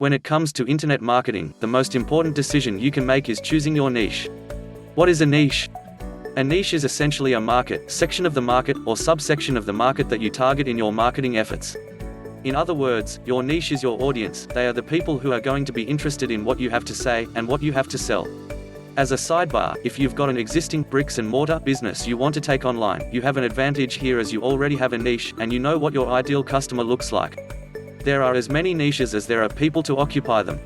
When it comes to internet marketing, the most important decision you can make is choosing your niche. What is a niche? A niche is essentially a market, section of the market, or subsection of the market that you target in your marketing efforts. In other words, your niche is your audience. They are the people who are going to be interested in what you have to say, and what you have to sell. As a sidebar, if you've got an existing bricks-and-mortar business you want to take online, you have an advantage here as you already have a niche, and you know what your ideal customer looks like. There are as many niches as there are people to occupy them.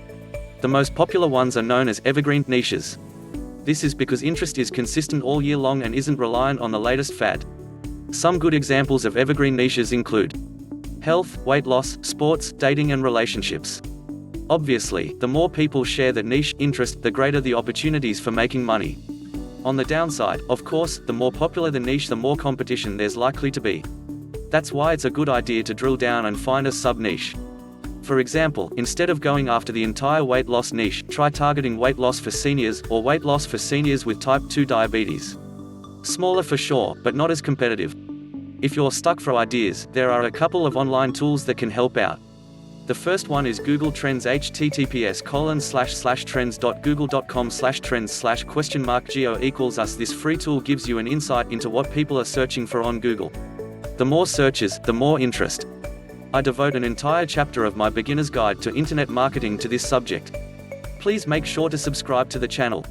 The most popular ones are known as evergreen niches. This is because interest is consistent all year long and isn't reliant on the latest fad. Some good examples of evergreen niches include health, weight loss, sports, dating and relationships. Obviously, the more people share the niche interest, the greater the opportunities for making money. On the downside, of course, the more popular the niche, the more competition there's likely to be. That's why it's a good idea to drill down and find a sub-niche. For example, instead of going after the entire weight loss niche, try targeting weight loss for seniors, or weight loss for seniors with type 2 diabetes. Smaller for sure, but not as competitive. If you're stuck for ideas, there are a couple of online tools that can help out. The first one is Google Trends. https://trends.google.com/trends/?go=us. This free tool gives you an insight into what people are searching for on Google. The more searches, the more interest. I devote an entire chapter of my beginner's guide to internet marketing to this subject. Please make sure to subscribe to the channel.